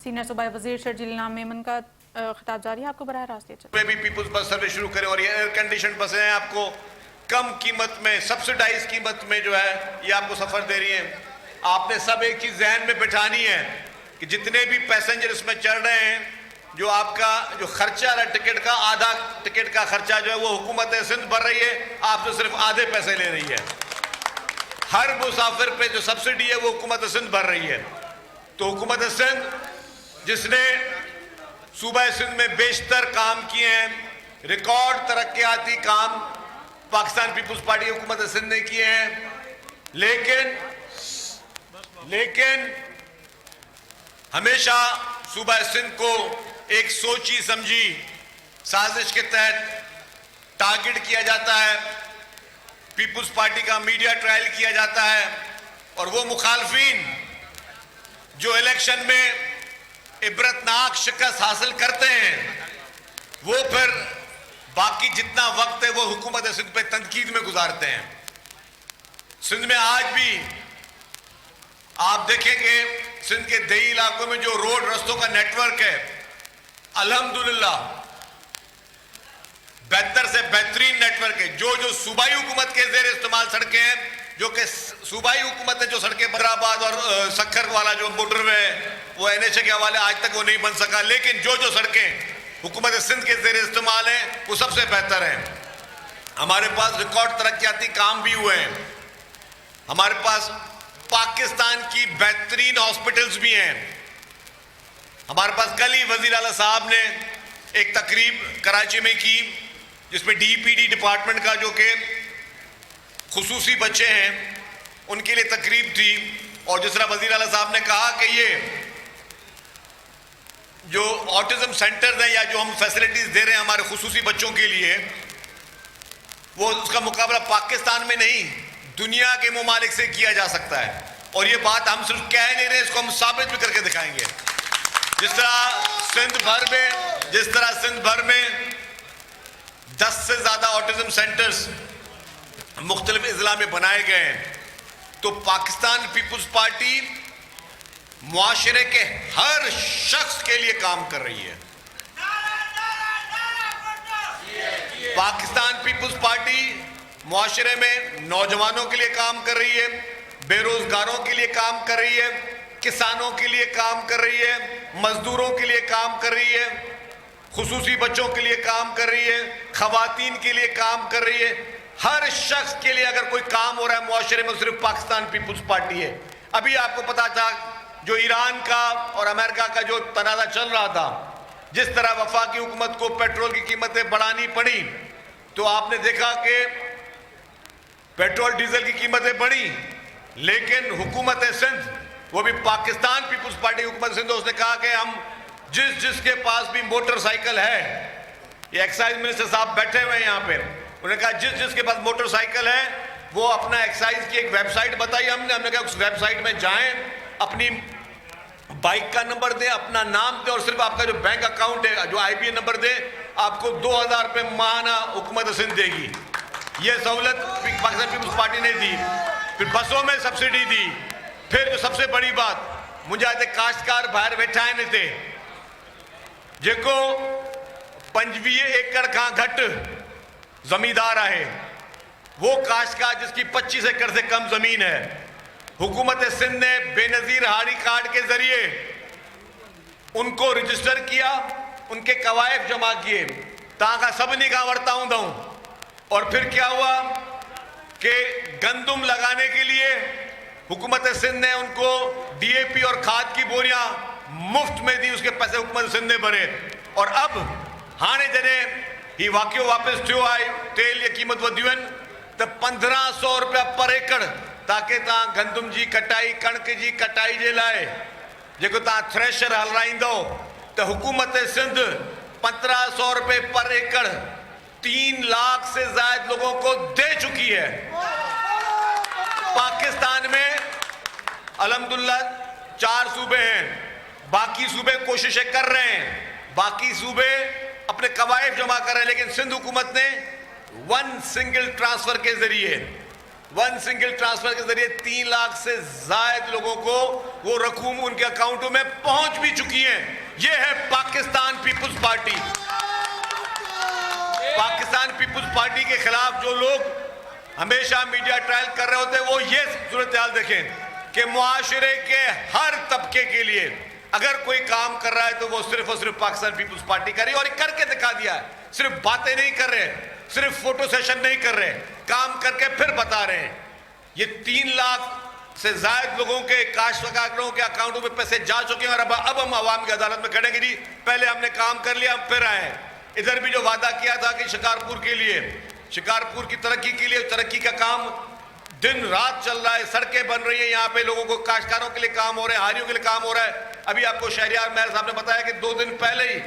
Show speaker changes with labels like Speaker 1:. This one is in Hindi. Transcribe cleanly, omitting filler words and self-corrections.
Speaker 1: सीनियर सूबाई वजीर शर्जील नाम मेमन का खिताब जारी है। आपको बराह रास्त
Speaker 2: में भी पीपुल्स बस सर्विस शुरू करें और ये एयर कंडीशन बसें हैं, आपको कम कीमत में, सब्सिडाइज कीमत में जो है ये आपको सफर दे रही है। आपने सब एक चीज जहन में बिठानी है कि जितने भी पैसेंजर इसमें चढ़ रहे हैं, जो आपका जो खर्चा है टिकट का, आधा टिकट का खर्चा जो है वो हुकूमत सिंध भर रही है, आपसे सिर्फ आधे पैसे ले रही है। हर मुसाफिर पे जो सब्सिडी है वो हुकूमत सिंध भर रही है। तो हुकूमत सिंध जिसने सूबा सिंध में बेशतर काम किए हैं, रिकॉर्ड तरक्याती काम पाकिस्तान पीपुल्स पार्टी हुकूमत सिंध ने किए हैं, लेकिन हमेशा सूबा सिंध को एक सोची समझी साजिश के तहत टारगेट किया जाता है। पीपुल्स पार्टी का मीडिया ट्रायल किया जाता है और वो मुखालफिन जो इलेक्शन में इबरतनाक शिकस्त हासिल करते हैं, वो फिर बाकी जितना वक्त है वो हुकूमत सिंध पे तनकीद में गुजारते हैं। सिंध में आज भी आप देखेंगे सिंध के दही इलाकों में जो रोड रस्तों का नेटवर्क है, अल्हम्दुलिल्लाह बेहतर से बेहतरीन नेटवर्क है। जो सूबाई हुकूमत के जेर इस्तेमाल सड़कें हैं, जो कि सूबाई हुकूमत है, जो सड़कें बदराबाद और सक्खर वाला जो मोटरवे है वो NHA के हवाले आज तक वो नहीं बन सका, लेकिन जो सड़कें हुकूमत सिंध के जेर इस्तेमाल हैं वो सबसे बेहतर है। हमारे पास रिकॉर्ड तरक्याती काम भी हुए हैं, हमारे पास पाकिस्तान की बेहतरीन हॉस्पिटल्स भी हैं। हमारे पास कल ही वजीर आला साहब ने एक तकरीब कराची में की जिसमें DPD डिपार्टमेंट का जो कि खुसूसी बच्चे हैं उनके लिए तकरीब थी, और जिस तरह वजीर आला साहब ने कहा कि ये जो ऑटिज्म सेंटर्स हैं या जो हम फैसिलिटीज दे रहे हैं हमारे खुसूसी बच्चों के लिए, वो उसका मुकाबला पाकिस्तान में नहीं दुनिया के ममालिक से किया जा सकता है। और ये बात हम सिर्फ कह नहीं रहे, इसको हम साबित भी करके दिखाएंगे। जिस तरह सिंध भर में 10 से ज्यादा ऑटिज्म सेंटर्स मुख्तलिफ इजला में बनाए गए हैं, तो पाकिस्तान पीपुल्स पार्टी मुआशरे के हर शख्स के लिए काम कर रही है। पाकिस्तान पीपुल्स पार्टी मुआशरे में नौजवानों के लिए काम कर रही है, बेरोजगारों के लिए काम कर रही है, किसानों के लिए काम कर रही है, मजदूरों के लिए काम कर रही है, खुसूसी बच्चों के लिए काम कर रही है, खवातीन के लिए काम कर रही है। हर शख्स के लिए अगर कोई काम हो रहा है मुआशरे में, सिर्फ पाकिस्तान पीपुल्स पार्टी है। अभी आपको पता था जो ईरान का और अमेरिका का जो तनाज़ा चल रहा था, जिस तरह वफाकी हुकूमत को पेट्रोल की कीमतें बढ़ानी पड़ी, तो आपने देखा कि पेट्रोल डीजल की कीमतें बढ़ी, लेकिन हुकूमत सिंध, वो भी पाकिस्तान पीपुल्स पार्टी हुकूमत सिंध, उसने कहा कि हम जिसके पास भी मोटरसाइकिल है, ये एक्साइज मिनिस्टर साहब बैठे हुए हैं यहाँ पे, उन्होंने कहा जिसके पास मोटरसाइकिल है वो अपना एक्साइज की एक वेबसाइट बताई हमने कहा उस वेबसाइट में जाएं, अपनी बाइक का नंबर दे, अपना नाम दे और सिर्फ आपका जो बैंक अकाउंट है, जो IBN नंबर दे, आपको 2000 रुपये माहाना हुकूमत सिंध देगी। ये सहूलत पाकिस्तान पीपुल्स पार्टी ने दी। फिर बसों में सब्सिडी दी। फिर जो सबसे बड़ी बात, मुझे आज काश्तकार बाहर बैठा है थे जेको 25 एकड़ का घट जमींदार है, वो काश्तकार जिसकी 25 एकड़ से कम जमीन है, हुकूमत सिंध ने बेनजीर हाड़ी कार्ड के जरिए उनको रजिस्टर किया, उनके कवायद जमा किए ताकि सबनी का वर्ता हूं। और फिर क्या हुआ कि गंदुम लगाने के लिए हुकूमत सिंध ने उनको DAP और खाद की बोरियां मुफ्त में दी, उसके पैसे हुकूमत सिंध ने भरे। और अब हाणे जॾहिं ही वाक़ियो वापस थियो आहे, तेल जी कीमत वधियूं आहिनि, त 1500 रुपया पर एकड़ ताकि तव्हां गंदुम जी कटाई, कणक जी कटाई जे लाइ जेको तव्हां थ्रेशर हलाईंदो, त हुकूमत सिंध 1500 रुपये पर एकड़ 3 लाख से ज्यादा लोगों को दे चुकी है। पाकिस्तान में अल्हम्दुलिल्लाह 4 सूबे हैं, बाकी सूबे कोशिशें कर रहे हैं, बाकी सूबे अपने कवायद जमा कर रहे हैं, लेकिन सिंध हुकूमत ने 1 सिंगल ट्रांसफर के जरिए वन सिंगल ट्रांसफर के जरिए 3 लाख से ज्यादा लोगों को वो रकूम उनके अकाउंटों में पहुंच भी चुकी है। ये है पाकिस्तान पीपुल्स पार्टी। पाकिस्तान पीपुल्स पार्टी के खिलाफ जो लोग हमेशा मीडिया ट्रायल कर रहे होते हैं, वो ये सूरत हाल देखें कि मुआशरे के हर तबके के लिए अगर कोई काम कर रहा है तो वो सिर्फ और सिर्फ पाकिस्तान पीपुल्स पार्टी कर रही है, और करके दिखा दिया है। सिर्फ बातें नहीं कर रहे, सिर्फ फोटो सेशन नहीं कर रहे, काम करके फिर बता रहे हैं। ये 3 लाख से ज्यादा लोगों के काश्तकारों के अकाउंटों में पैसे जा चुके हैं, और अब हम अवाम की अदालत में खड़े जी, पहले हमने काम कर लिया, हम फिर आए। इधर भी जो वादा किया था कि शिकारपुर के लिए, शिकारपुर की तरक्की के लिए, तरक्की का काम दिन रात चल रहा है, सड़कें बन रही हैं, यहाँ पे लोगों को काश्तकारों के लिए काम हो रहा है, हारियों के लिए काम हो रहा है। अभी आपको शहरियार महल साहब ने बताया कि 2 दिन पहले ही